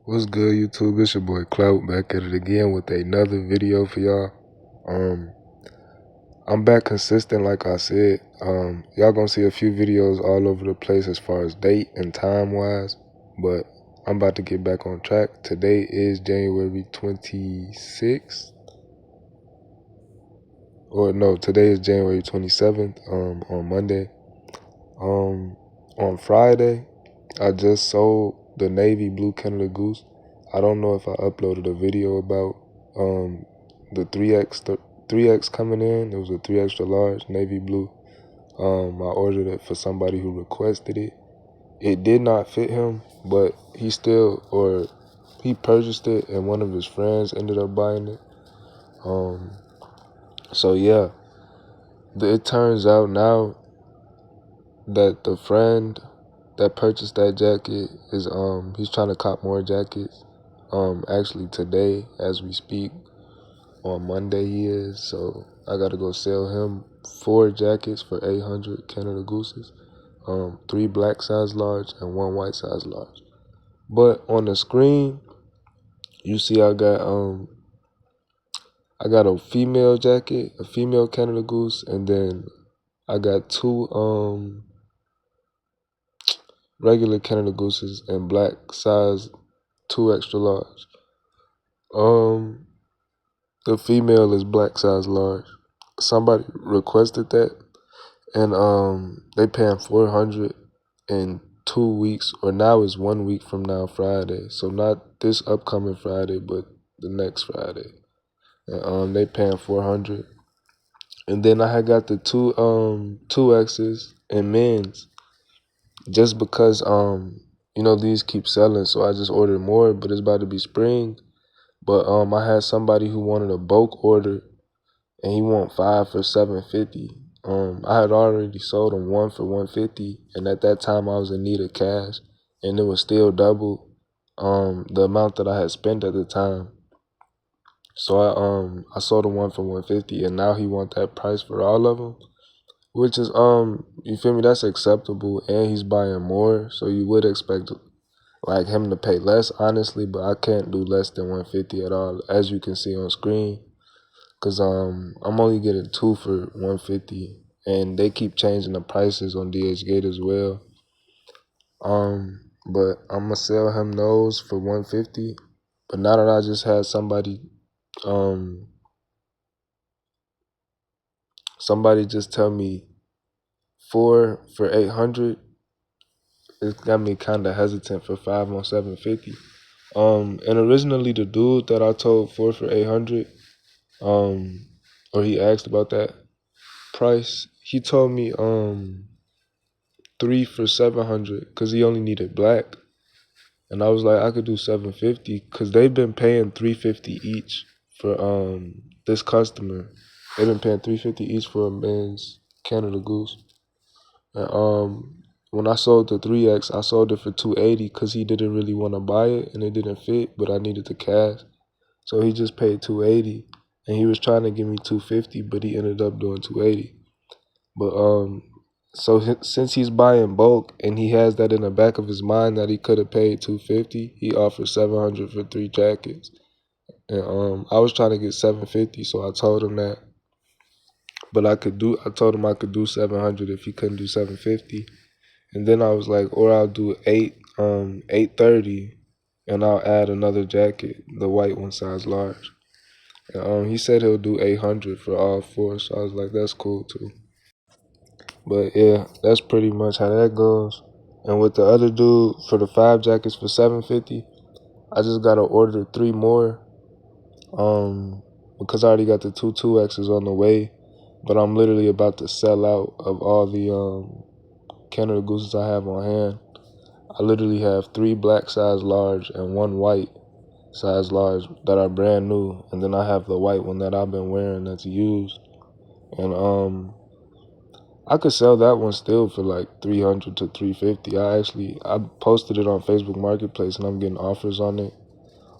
What's good, YouTube? It's your boy Clout back at it again with another video for y'all. I'm back consistent, like I said. Y'all gonna see a few videos all over the place as far as date and time wise, but I'm about to get back on track. Today is January 26th, or no, today is January 27th. On Monday. On Friday, I just sold the navy blue Canada Goose. I don't know if I uploaded a video about the 3X coming in. It was a 3 extra large navy blue. I ordered it for somebody who requested it. It did not fit him, but he purchased it, and one of his friends ended up buying it. So yeah, it turns out now that the friend that purchased that jacket is he's trying to cop more jackets. Actually today as we speak, on Monday he is. So I gotta go sell him 4 jackets for 800 Canada Gooses. 3 black size large and 1 white size large. But on the screen you see I got a female jacket, a female Canada Goose, and then I got 2 regular Canada Gooses and black size 2 extra large. The female is black size large. Somebody requested that, and they paying 400 in 2 weeks, or now is 1 week from now, Friday. So not this upcoming Friday, but the next Friday. And they paying 400. And then I had got the 2X's and men's, just because these keep selling, so I just ordered more. But it's about to be spring. But I had somebody who wanted a bulk order, and he want 5 for $750. I had already sold him 1 for $150, and at that time I was in need of cash, and it was still double the amount that I had spent at the time. So I sold him 1 for $150, and now he want that price for all of them, which is you feel me? That's acceptable, and he's buying more, so you would expect like him to pay less, honestly, but I can't do less than 150 at all, as you can see on screen. Cause I'm only getting 2 for 150, and they keep changing the prices on DHgate as well. But I'm gonna sell him those for 150. But now that I just had somebody just tell me 4 for 800, it got me kind of hesitant for 5 on 750. And originally the dude that I told 4 for 800, or he asked about that price, he told me 3 for 700 because he only needed black, and I was like, I could do 750 because they've been paying 350 each for this customer. They've been paying 350 each for a men's Canada Goose, and when I sold the 3X, I sold it for 280 because he didn't really want to buy it and it didn't fit, but I needed the cash, so he just paid 280, and he was trying to give me 250, but he ended up doing 280. But so since he's buying bulk and he has that in the back of his mind that he could have paid 250, he offered 700 for 3 jackets. And I was trying to get 750, so I told him that. But I told him I could do 700 if he couldn't do 750. And then I was like, or I'll do 830, and I'll add another jacket, the white one size large. And he said he'll do 800 for all 4, so I was like, that's cool too. But yeah, that's pretty much how that goes. And with the other dude for the 5 jackets for 750, I just gotta order 3 more. Because I already got the 2X's on the way. But I'm literally about to sell out of all the Canada Gooses I have on hand. I literally have 3 black size large and 1 white size large that are brand new, and then I have the white one that I've been wearing that's used. And I could sell that one still for like 300 to 350. I posted it on Facebook Marketplace, and I'm getting offers on it.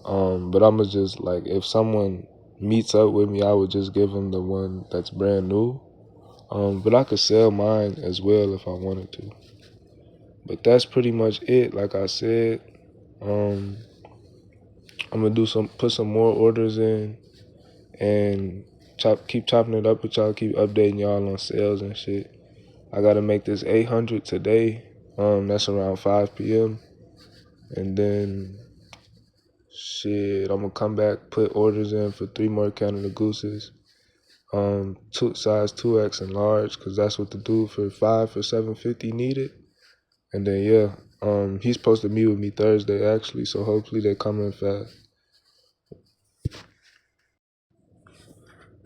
But I'ma just, like, if someone meets up with me, I would just give them the one that's brand new. But I could sell mine as well if I wanted to. But that's pretty much it. Like I said, I'm gonna put some more orders in, and keep chopping it up with y'all. Keep updating y'all on sales and shit. I gotta make this 800 today. That's around 5 p.m. And then shit, I'm gonna come back, put orders in for 3 more Canada Gooses. Size 2X and large, cause that's what the dude for 750 needed. And then yeah, he's supposed to meet with me Thursday actually, so hopefully they come in fast.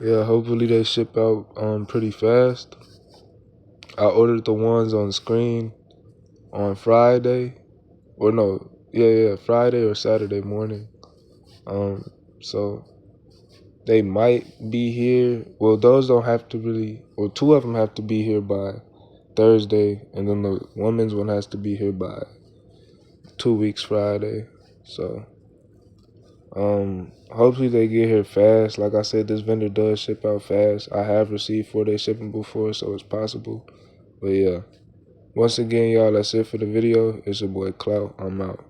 Yeah, hopefully they ship out pretty fast. I ordered the ones on screen on Friday, or no, Friday or Saturday morning. So they might be here. Well, those don't have to really. Well, 2 of them have to be here by Thursday, and then the woman's one has to be here by 2 weeks Friday. So, hopefully they get here fast. Like I said, this vendor does ship out fast. I have received 4-day shipping before, so it's possible. But yeah, once again, y'all, that's it for the video. It's your boy Clout. I'm out.